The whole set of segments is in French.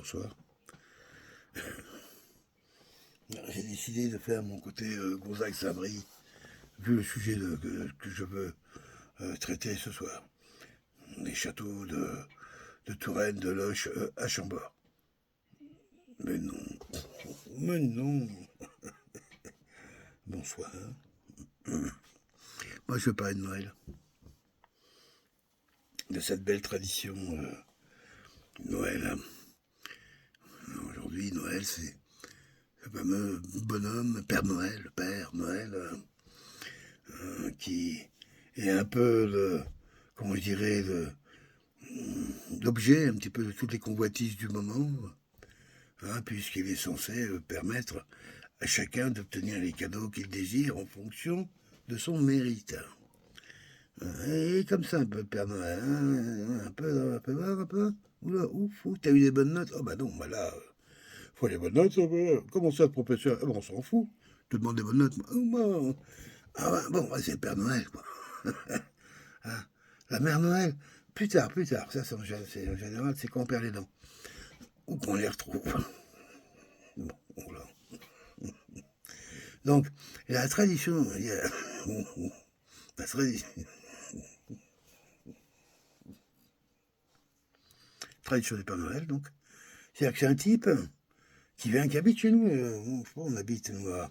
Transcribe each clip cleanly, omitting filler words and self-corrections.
bonsoir. J'ai décidé de faire mon côté Gonzague-Sabri, vu le sujet que je veux traiter ce soir. Les châteaux de Touraine, de Loches à Chambord. Mais non, mais non. Bonsoir. Moi, je veux parler de Noël. De cette belle tradition Noël. Aujourd'hui, Noël, c'est le fameux bonhomme, Père Noël, le Père Noël, qui est un peu comment je dirais, l'objet un petit peu de toutes les convoitises du moment, puisqu'il est censé permettre à chacun d'obtenir les cadeaux qu'il désire en fonction de son mérite. Et comme ça, un peu, Père Noël, un peu. Oula, ouf, t'as eu des bonnes notes? Oh bah non, bah là, faut les bonnes notes. Comment ça, professeur? Ah bon, on s'en fout. Je te demande des bonnes notes. Ah bah, bon, c'est le Père Noël, quoi. Hein, la Mère Noël, plus tard. Ça, c'est en général, c'est quand on perd les dents. Ou qu'on les retrouve. Bon, voilà. Donc, la tradition, la tradition du Père Noël, donc, c'est-à-dire que c'est un type qui habite chez nous. On habite, nous, à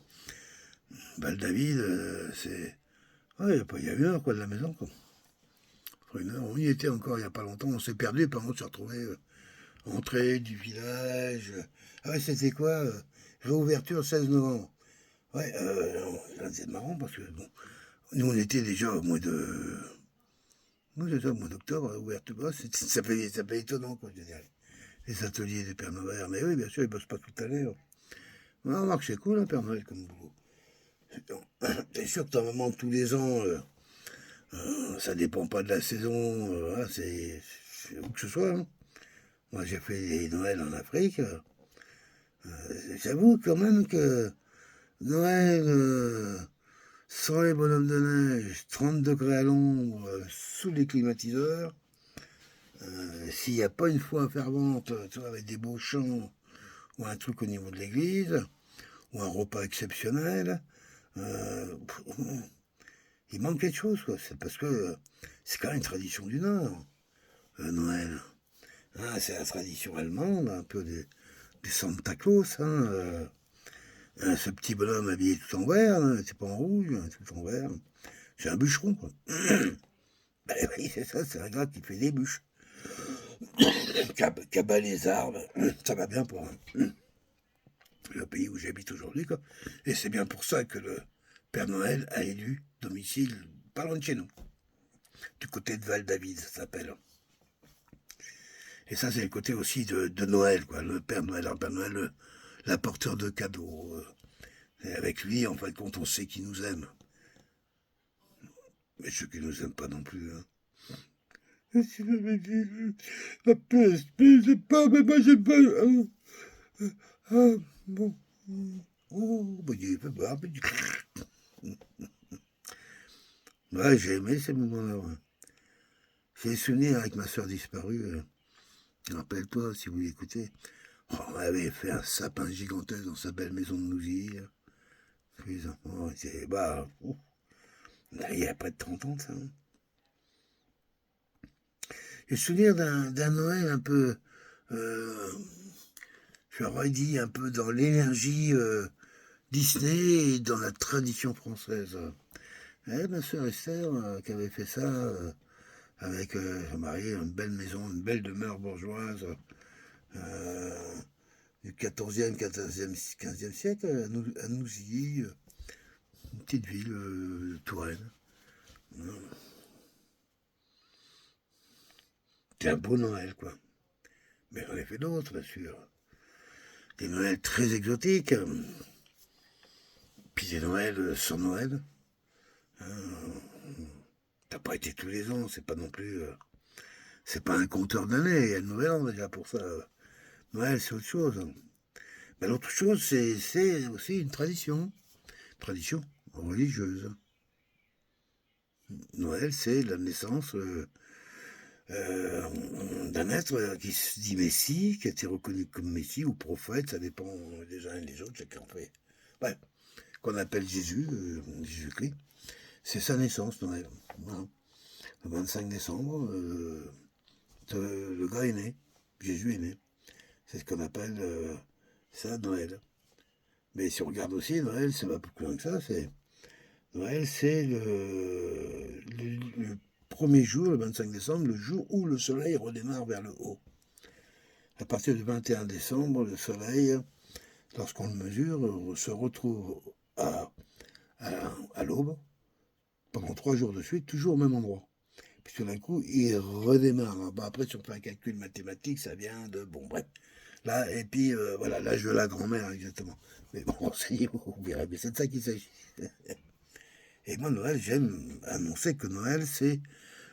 Val-David, c'est... Ouais, il y a 1 heure, quoi, de la maison, quoi. 1 heure, on y était encore il n'y a pas longtemps, on s'est perdu, par contre, on s'est retrouvé entrée du village. Ah ouais, c'était quoi réouverture 16 novembre. Ouais, c'est marrant parce que, bon, nous, on était déjà au mois de... Moi, c'est ça, au mois d'octobre, ouverture. Ça fait étonnant, quoi, je dirais. Les ateliers des Pères Noël. Mais oui, bien sûr, ils bossent pas toute l'année. On remarque, c'est cool, un Père Noël, comme boulot. C'est sûr que normalement, tous les ans, ça dépend pas de la saison, c'est où que ce soit. Hein. Moi, j'ai fait des Noëls en Afrique. J'avoue quand même que Noël, sans les bonhommes de neige, 30 degrés à l'ombre, sous les climatiseurs, s'il n'y a pas une foi fervente, tu vois, avec des beaux chants, ou un truc au niveau de l'église, ou un repas exceptionnel, euh, il manque quelque chose, quoi. C'est parce que c'est quand même une tradition du Nord, Noël. C'est la tradition allemande, un peu des Santa Claus, ce petit bonhomme habillé tout en vert, c'est pas en rouge, tout en vert. C'est un bûcheron, quoi. Ben oui, c'est ça, c'est un gars qui fait des bûches. Qui abat les arbres. Ça va bien pour le pays où j'habite aujourd'hui, quoi. Et c'est bien pour ça que le Père Noël a élu domicile pas loin de chez nous. Du côté de Val-David, ça s'appelle. Et ça, c'est le côté aussi de Noël, quoi. Le Père Noël, l'apporteur de cadeaux. Et avec lui, en fin de compte, on sait qu'il nous aime. Mais ceux qui nous aiment pas non plus. Si j'avais dit la PSP, c'est pas, mais moi j'ai pas. Bon. Oh, bah, il fait pas. Ouais, j'ai aimé ces moments-là. Ouais. J'ai des souvenirs avec ma soeur disparue. Rappelle-toi, si vous l'écoutez. Oh, on avait fait un sapin gigantesque dans sa belle maison de Nousy. Les enfants étaient. Bah, il y a près de 30 ans, ça. Hein. J'ai le souvenir d'un Noël un peu. Euh, J'aurais dit un peu dans l'énergie Disney et dans la tradition française. Et ma soeur Esther, qui avait fait ça avec son mari, une belle maison, une belle demeure bourgeoise euh, du 14e, 15e siècle, à Nouzilly, une petite ville de Touraine. C'était un beau Noël, quoi. Mais j'en ai fait d'autres, bien sûr. Des Noëls très exotiques. Puis des Noëls sans Noël. T'as pas été tous les ans, c'est pas non plus. C'est pas un compteur d'années, il y a le Nouvel An déjà pour ça. Noël, c'est autre chose. Mais l'autre chose, c'est aussi une tradition religieuse. Noël, c'est la naissance d'un être qui se dit Messie, qui a été reconnu comme Messie ou prophète, ça dépend des uns et des autres, chacun fait. Ouais, qu'on appelle Jésus, Jésus-Christ. C'est sa naissance, Noël. Voilà. Le 25 décembre, le gars est né. Jésus est né. C'est ce qu'on appelle ça Noël. Mais si on regarde aussi, Noël, c'est pas plus loin que ça. Noël, c'est le premier jour, le 25 décembre, le jour où le soleil redémarre vers le haut. À partir du 21 décembre, le soleil, lorsqu'on le mesure, se retrouve à l'aube, pendant 3 jours de suite, toujours au même endroit. Puis tout d'un coup, il redémarre. Bah, après, si on fait un calcul mathématique, ça vient de... Bon, bref. Là, et puis, voilà, l'âge de la grand-mère, exactement. Mais bon, vous verrez, mais c'est de ça qu'il s'agit. Et moi, Noël, j'aime annoncer que Noël, c'est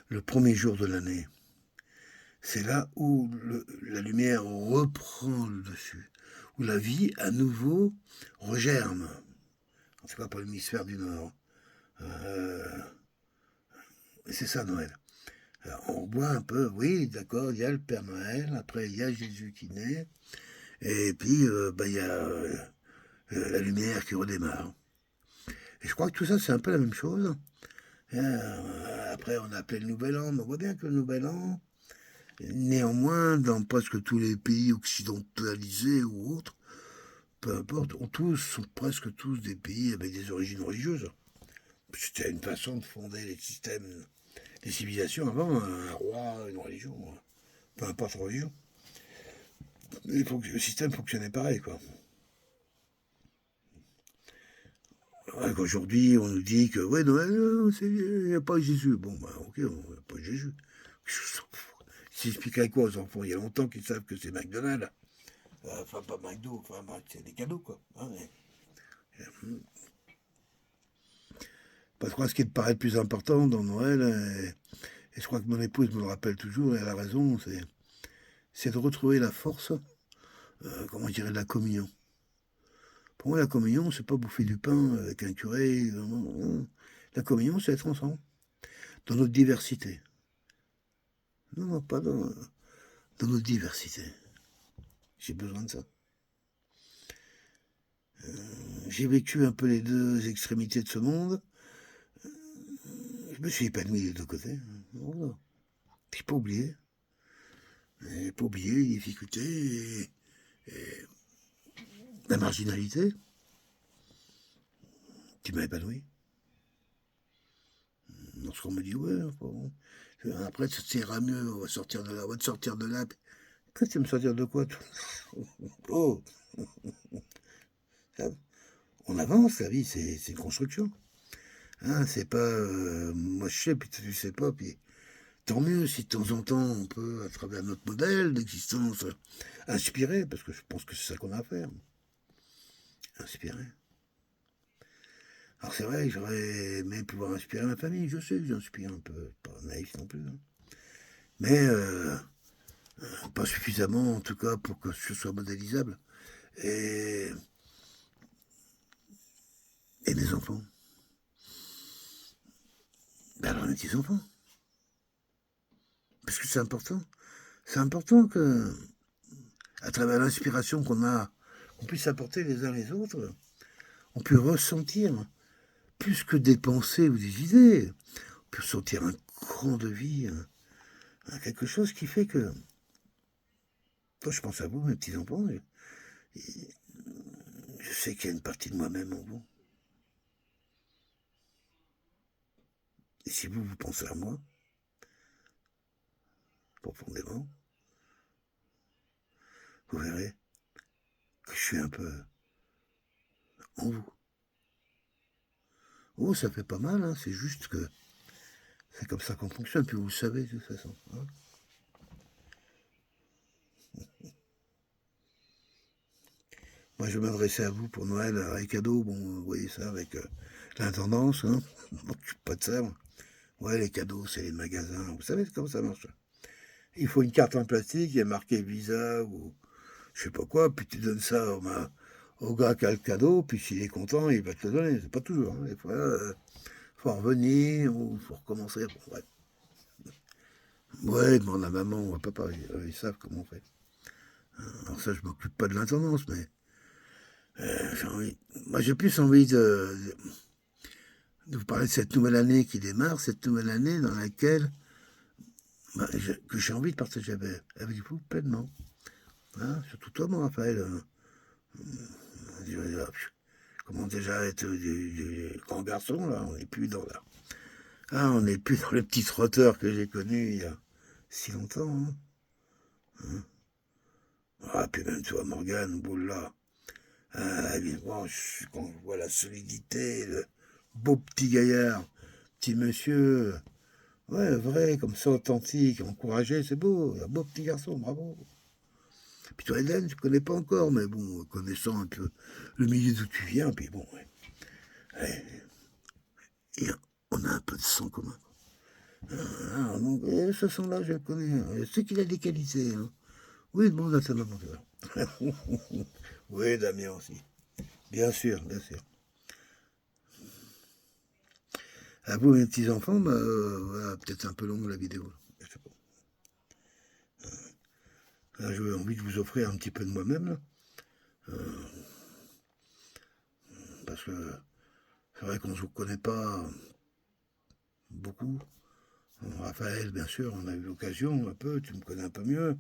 le premier jour de l'année. C'est là où la lumière reprend le dessus, où la vie, à nouveau, regerme. En tout cas, pour l'hémisphère du Nord. C'est ça, Noël. Alors, on voit un peu, oui, d'accord, il y a le Père Noël, après il y a Jésus qui naît, et puis il y a la lumière qui redémarre. Et je crois que tout ça, c'est un peu la même chose. Après, on a appelé le Nouvel An, mais on voit bien que le Nouvel An, néanmoins, dans presque tous les pays occidentalisés ou autres, peu importe, sont presque tous des pays avec des origines religieuses. C'était une façon de fonder les systèmes, les civilisations avant, un roi, une religion, peu importe la religion. Le système fonctionnait pareil, quoi. Aujourd'hui, on nous dit que, ouais, Noël, il n'y a pas Jésus. Bon, bah, ok, il n'y a pas Jésus. S'expliquerait quoi aux enfants? Il y a longtemps qu'ils savent que c'est McDonald's. Enfin, pas McDo, enfin, c'est des cadeaux, quoi. Hein, Parce que ce qui te paraît le plus important dans Noël, et je crois que mon épouse me le rappelle toujours, et elle a raison, c'est de retrouver la force, comment je dirais, de la communion. Pour moi, la communion, c'est pas bouffer du pain avec un curé. Non. La communion, c'est être ensemble, dans notre diversité. Non, pas dans notre diversité. J'ai besoin de ça. J'ai vécu un peu les deux extrémités de ce monde. Je me suis épanoui des deux côtés. Voilà. Puis pas oublier. Et pas oublier les difficultés et la marginalité. Qui m'a épanoui. Lorsqu'on me dit, ouais, bon, après, ça ira mieux, on va sortir de là, on va te sortir de là. Qu'est-ce que tu me sortir de quoi, toi? Oh, on avance, la vie, c'est une construction. Hein, c'est pas, moi je sais, puis tu sais pas, puis tant mieux si de temps en temps on peut, à travers notre modèle d'existence, inspirer, parce que je pense que c'est ça qu'on a à faire. Inspirer. Alors c'est vrai que j'aurais aimé pouvoir inspirer ma famille, je sais que j'inspire un peu, pas naïf non plus. Hein. Mais pas suffisamment en tout cas pour que ce soit modélisable. Et, et mes enfants. Ben alors mes petits-enfants. Parce que c'est important. C'est important que, à travers l'inspiration qu'on a, qu'on puisse apporter les uns les autres, on peut ressentir, plus que des pensées ou des idées, on peut ressentir un courant de vie, quelque chose qui fait que, quand je pense à vous, mes petits-enfants, je sais qu'il y a une partie de moi-même en vous. Et si vous pensez à moi, profondément, vous verrez que je suis un peu en vous. Oh, ça fait pas mal, hein, c'est juste que c'est comme ça qu'on fonctionne, puis vous le savez de toute façon. Hein. Moi, je vais m'adresser à vous pour Noël, les cadeaux, bon, vous voyez ça avec l'intendance, hein. Bon, je suis pas de ça. Ouais, les cadeaux, c'est les magasins, vous savez comment ça marche. Il faut une carte en plastique, il y a marqué Visa ou je sais pas quoi, puis tu donnes ça au gars qui a le cadeau, puis s'il est content, il va te le donner. C'est pas toujours, hein. Des fois, faut revenir ou faut recommencer. Bon, ouais. Ouais, demande à maman ou à papa, ils savent comment on fait. Alors ça, je m'occupe pas de l'intendance, mais j'ai envie. Moi, j'ai plus envie de vous parler de cette nouvelle année qui démarre, cette nouvelle année dans laquelle que j'ai envie de partager avec vous pleinement. Hein, surtout toi, mon Raphaël. Je commence déjà à être du grand garçon, là. On n'est plus dans la. Ah, on n'est plus dans le petit trotteur que j'ai connu il y a si longtemps. Hein. Ah, puis même toi, Morgane, boula. Ah, évidemment, quand je vois la solidité, le beau petit gaillard, petit monsieur, ouais, vrai, comme ça, authentique, encouragé, c'est beau, un beau petit garçon, bravo. Puis toi, Hélène, je connais pas encore, mais bon, connaissant un peu le milieu d'où tu viens, puis bon, ouais, ouais, et on a un peu de sang commun. Ah, donc, ce sang-là, je le connais. Je sais qu'il a des qualités. Hein. Oui, demande à ta maman. Oui, Damien aussi. Bien sûr, bien sûr. À vous, mes petits-enfants, bah, voilà, peut-être un peu longue la vidéo. Je sais pas. Là, j'ai envie de vous offrir un petit peu de moi-même, parce que c'est vrai qu'on ne se connaît pas beaucoup. Raphaël, bien sûr, on a eu l'occasion un peu, tu me connais un peu mieux.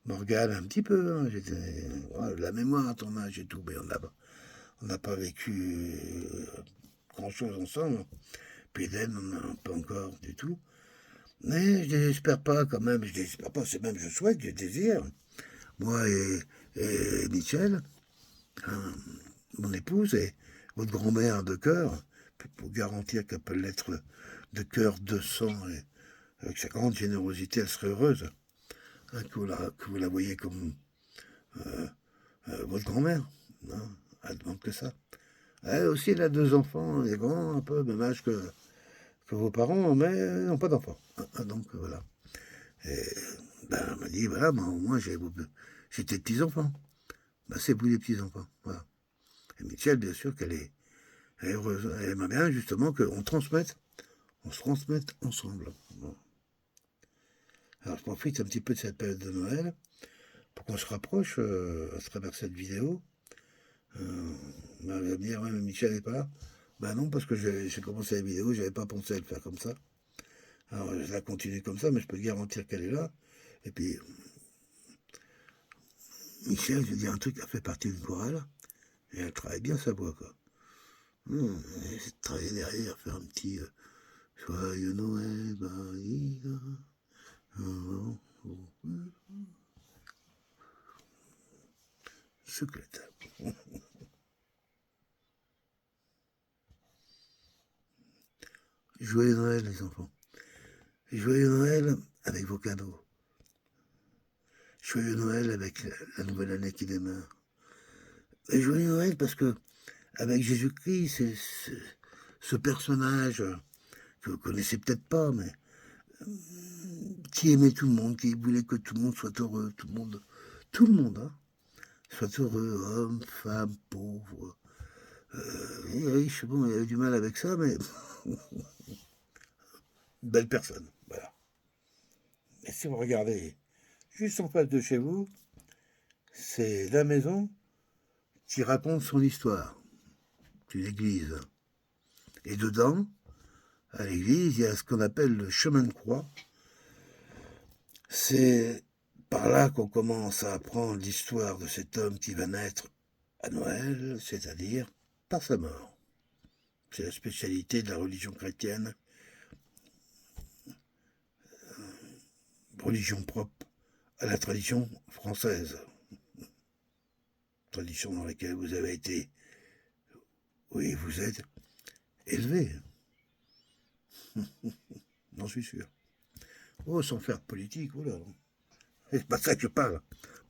Morgane, un petit peu, hein, ouais, la mémoire à ton âge et tout, mais on n'a pas vécu grand-chose ensemble. Puis Hélène, on n'a pas encore du tout. Mais je désespère pas quand même, je désespère pas, c'est même je souhaite, je désire. Moi et Michel, hein, mon épouse et votre grand-mère de cœur, pour garantir qu'elle peut l'être de cœur, de sang, et avec sa grande générosité, elle serait heureuse hein, que vous la voyez comme votre grand-mère. Hein, elle demande que ça. Elle aussi, elle a deux enfants, des grands, un peu même âge que vos parents, mais n'ont pas d'enfants. Hein, donc voilà. Et ben, elle m'a dit, voilà, ben, au moins j'ai tes petits-enfants. Ben, c'est vous les petits-enfants. Voilà. Et Michel, bien sûr elle est heureuse. Elle aimerait bien justement on se transmette ensemble. Bon. Alors je profite un petit peu de cette période de Noël pour qu'on se rapproche à travers cette vidéo. On va me dire, ouais, mais Michel n'est pas là. Ben non, parce que j'ai commencé la vidéo, j'avais pas pensé à le faire comme ça. Alors je la continue comme ça, mais je peux te garantir qu'elle est là. Et puis, Michel, je vais dire un truc, elle fait partie d'une chorale, et elle travaille bien sa voix, quoi. Et travailler derrière, faire un petit Joyeux Noël, Maïga. Secrète. Joyeux Noël, les enfants. Joyeux Noël avec vos cadeaux. Joyeux Noël avec la nouvelle année qui démarre. Et joyeux Noël parce que, avec Jésus-Christ, c'est ce personnage que vous connaissez peut-être pas, mais qui aimait tout le monde, qui voulait que tout le monde soit heureux, tout le monde, hein, soit heureux, homme, femme, pauvre, riche, bon, il avait du mal avec ça, mais une belle personne, voilà. Et si vous regardez juste en face de chez vous, c'est la maison qui raconte son histoire. C'est une église. Et dedans, à l'église, il y a ce qu'on appelle le chemin de croix. C'est par là qu'on commence à apprendre l'histoire de cet homme qui va naître à Noël, c'est-à-dire par sa mort. C'est la spécialité de la religion chrétienne, religion propre à la tradition française, tradition dans laquelle vous avez été, oui, vous êtes élevé, j'en suis sûr. Oh, sans faire de politique, oh là, c'est pas ça que je parle.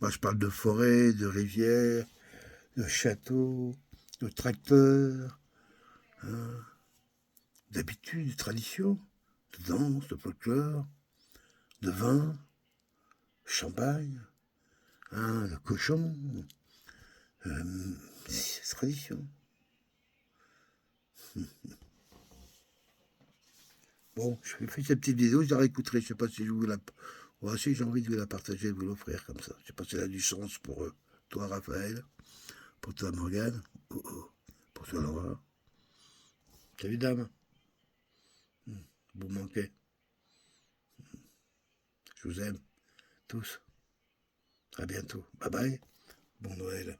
Moi, je parle de forêt, de rivières, de châteaux, de tracteurs, hein, d'habitudes, de traditions, de danse, de folklore, de vin, champagne, hein, de cochon, c'est tradition. Bon, je fais cette petite vidéo, je la réécouterai. Je sais pas si je vous la... Ouais, si j'ai envie de vous la partager, de vous l'offrir comme ça. Je sais pas si elle a du sens pour toi, Raphaël, pour toi, Morgane, pour toi, Laura. Salut, dame. Vous manquez. Je vous aime tous. À bientôt. Bye bye. Bon Noël.